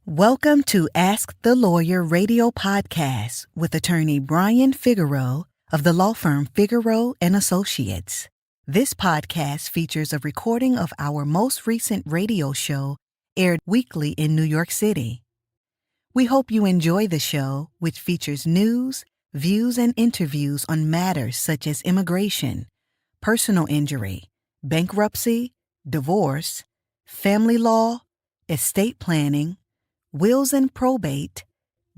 Welcome to Ask the Lawyer radio podcast with attorney Brian Figueroa of the law firm Figueroa and Associates. This podcast features a recording of our most recent radio show aired weekly in New York City. We hope you enjoy the show, which features news, views, and interviews on matters such as immigration, personal injury, bankruptcy, divorce, family law, estate planning, wills and probate,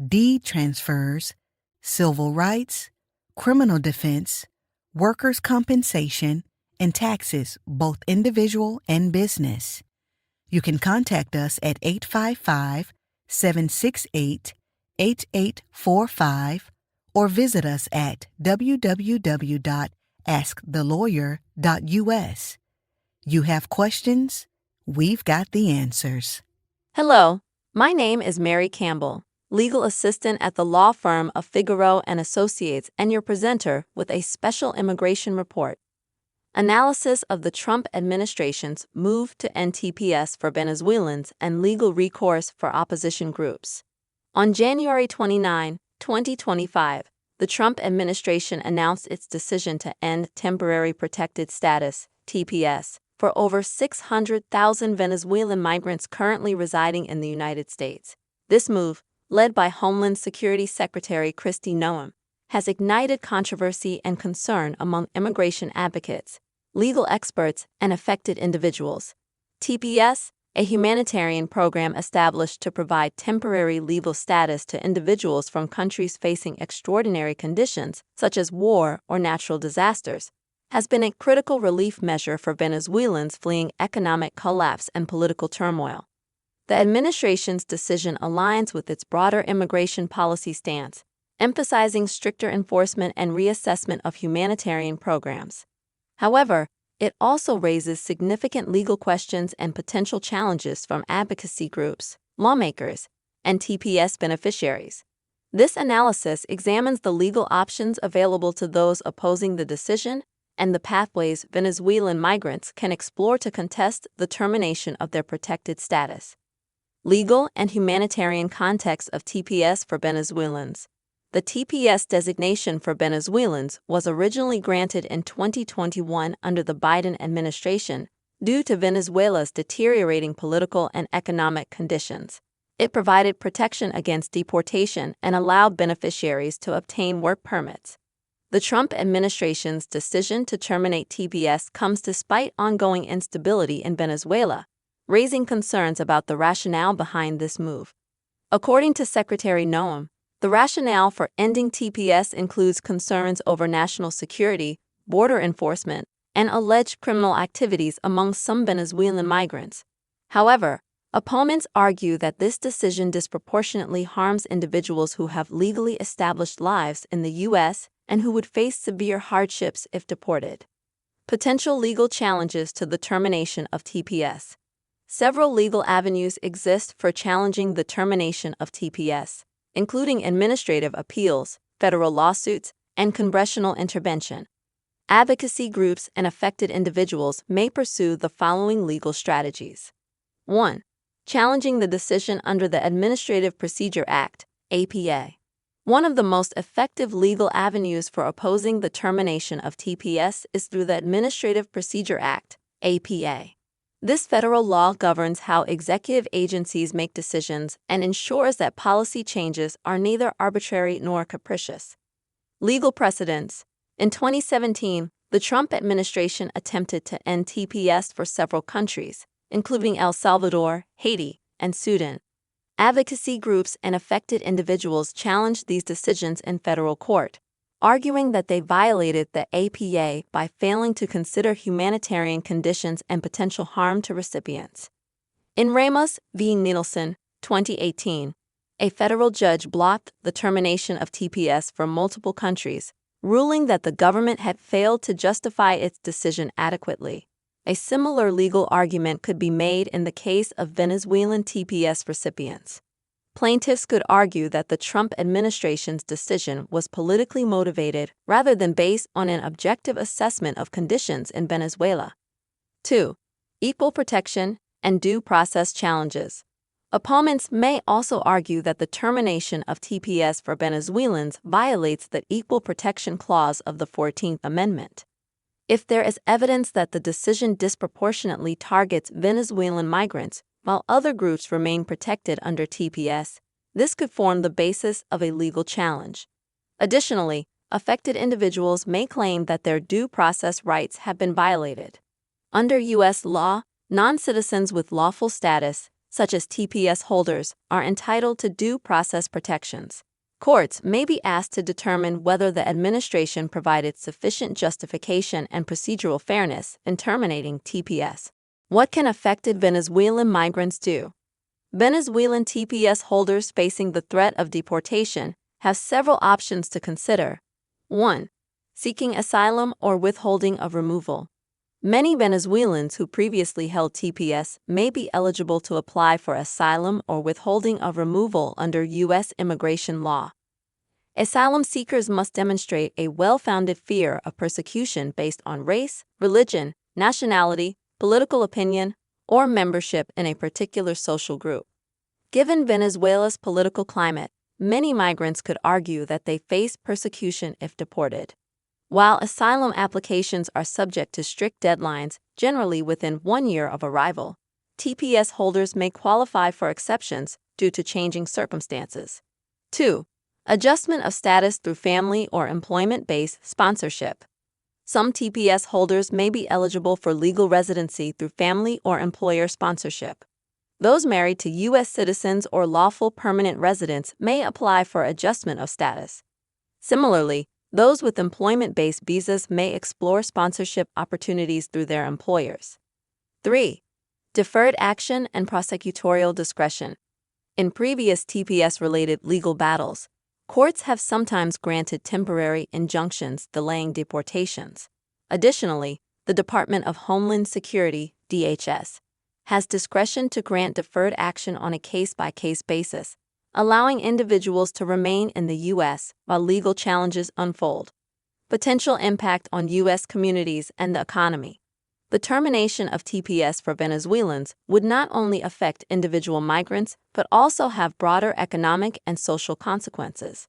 deed transfers, civil rights, criminal defense, workers' compensation, and taxes, both individual and business. You can contact us at 855-768-8845 or visit us at www.askthelawyer.us. You have questions? We've got the answers. Hello, my name is Mary Campbell, legal assistant at the law firm of Figueroa and Associates, and your presenter with a special immigration report. Analysis of the Trump administration's move to end TPS for Venezuelans and legal recourse for opposition groups. On January 29, 2025, the Trump administration announced its decision to end temporary protected status, TPS, for over 600,000 Venezuelan migrants currently residing in the United States. This move, led by Homeland Security Secretary Kristi Noem, has ignited controversy and concern among immigration advocates, legal experts, and affected individuals. TPS, a humanitarian program established to provide temporary legal status to individuals from countries facing extraordinary conditions such as war or natural disasters, has been a critical relief measure for Venezuelans fleeing economic collapse and political turmoil. The administration's decision aligns with its broader immigration policy stance, emphasizing stricter enforcement and reassessment of humanitarian programs. However, it also raises significant legal questions and potential challenges from advocacy groups, lawmakers, and TPS beneficiaries. This analysis examines the legal options available to those opposing the decision and the pathways Venezuelan migrants can explore to contest the termination of their protected status. Legal and humanitarian context of TPS for Venezuelans. The TPS designation for Venezuelans was originally granted in 2021 under the Biden administration due to Venezuela's deteriorating political and economic conditions. It provided protection against deportation and allowed beneficiaries to obtain work permits. The Trump administration's decision to terminate TPS comes despite ongoing instability in Venezuela, raising concerns about the rationale behind this move. According to Secretary Noem, the rationale for ending TPS includes concerns over national security, border enforcement, and alleged criminal activities among some Venezuelan migrants. However, opponents argue that this decision disproportionately harms individuals who have legally established lives in the U.S. and who would face severe hardships if deported. Potential legal challenges to the termination of TPS. Several legal avenues exist for challenging the termination of TPS, including administrative appeals, federal lawsuits, and congressional intervention. Advocacy groups and affected individuals may pursue the following legal strategies. 1. Challenging the decision under the Administrative Procedure Act, APA. One of the most effective legal avenues for opposing the termination of TPS is through the Administrative Procedure Act, APA. This federal law governs how executive agencies make decisions and ensures that policy changes are neither arbitrary nor capricious. Legal precedents. In 2017, the Trump administration attempted to end TPS for several countries, including El Salvador, Haiti, and Sudan. Advocacy groups and affected individuals challenged these decisions in federal court, arguing that they violated the APA by failing to consider humanitarian conditions and potential harm to recipients. In Ramos v. Nielsen, 2018, a federal judge blocked the termination of TPS for multiple countries, ruling that the government had failed to justify its decision adequately. A similar legal argument could be made in the case of Venezuelan TPS recipients. Plaintiffs could argue that the Trump administration's decision was politically motivated rather than based on an objective assessment of conditions in Venezuela. 2. Equal protection and due process challenges. Opponents may also argue that the termination of TPS for Venezuelans violates the Equal Protection Clause of the 14th Amendment. If there is evidence that the decision disproportionately targets Venezuelan migrants while other groups remain protected under TPS, this could form the basis of a legal challenge. Additionally, affected individuals may claim that their due process rights have been violated. Under U.S. law, non-citizens with lawful status, such as TPS holders, are entitled to due process protections. Courts may be asked to determine whether the administration provided sufficient justification and procedural fairness in terminating TPS. What can affected Venezuelan migrants do? Venezuelan TPS holders facing the threat of deportation have several options to consider. 1. Seeking asylum or withholding of removal. Many Venezuelans who previously held TPS may be eligible to apply for asylum or withholding of removal under U.S. immigration law. Asylum seekers must demonstrate a well-founded fear of persecution based on race, religion, nationality, political opinion, or membership in a particular social group. Given Venezuela's political climate, many migrants could argue that they face persecution if deported. While asylum applications are subject to strict deadlines, generally within 1 year of arrival, TPS holders may qualify for exceptions due to changing circumstances. 2. Adjustment of status through family or employment-based sponsorship. Some TPS holders may be eligible for legal residency through family or employer sponsorship. Those married to U.S. citizens or lawful permanent residents may apply for adjustment of status. Similarly, those with employment-based visas may explore sponsorship opportunities through their employers. 3. Deferred action and prosecutorial discretion. In previous TPS-related legal battles, courts have sometimes granted temporary injunctions delaying deportations. Additionally, the Department of Homeland Security, DHS, has discretion to grant deferred action on a case-by-case basis, allowing individuals to remain in the U.S. while legal challenges unfold. Potential impact on U.S. communities and the economy. The termination of TPS for Venezuelans would not only affect individual migrants but also have broader economic and social consequences.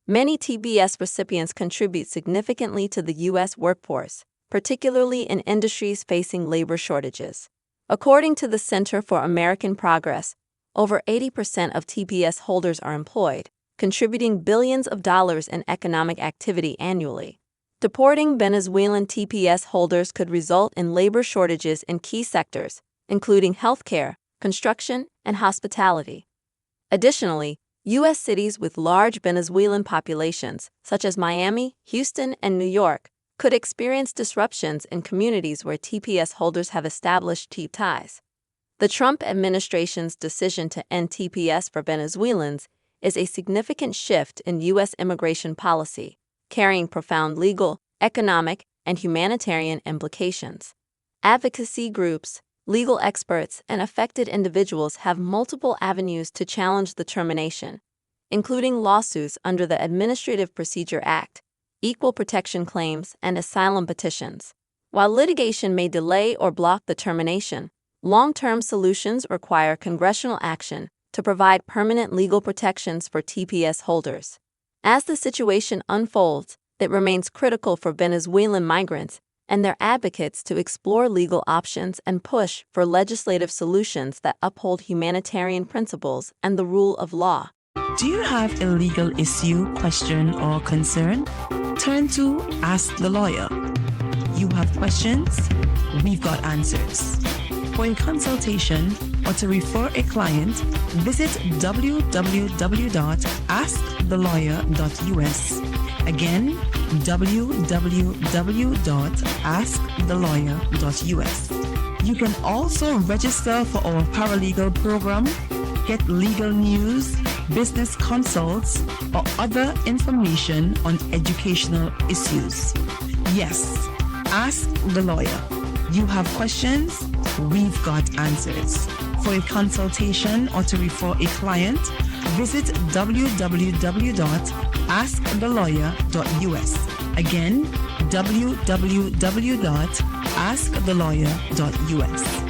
Many TPS recipients contribute significantly to the U.S. workforce, particularly in industries facing labor shortages. According to the Center for American Progress, over 80% of TPS holders are employed, contributing billions of dollars in economic activity annually. Deporting Venezuelan TPS holders could result in labor shortages in key sectors, including healthcare, construction, and hospitality. Additionally, U.S. cities with large Venezuelan populations, such as Miami, Houston, and New York, could experience disruptions in communities where TPS holders have established deep ties. The Trump administration's decision to end TPS for Venezuelans is a significant shift in U.S. immigration policy, carrying profound legal, economic, and humanitarian implications. Advocacy groups, legal experts, and affected individuals have multiple avenues to challenge the termination, including lawsuits under the Administrative Procedure Act, equal protection claims, and asylum petitions. While litigation may delay or block the termination, long-term solutions require congressional action to provide permanent legal protections for TPS holders. As the situation unfolds, it remains critical for Venezuelan migrants and their advocates to explore legal options and push for legislative solutions that uphold humanitarian principles and the rule of law. Do you have a legal issue, question, or concern? Turn to Ask the Lawyer. You have questions? We've got answers. For a consultation or to refer a client, visit www.askthelawyer.us. Again, www.askthelawyer.us. You can also register for our paralegal program, get legal news, business consults, or other information on educational issues. Yes, Ask the Lawyer. You have questions? We've got answers. For a consultation or to refer a client, visit www.askthelawyer.us. Again, www.askthelawyer.us.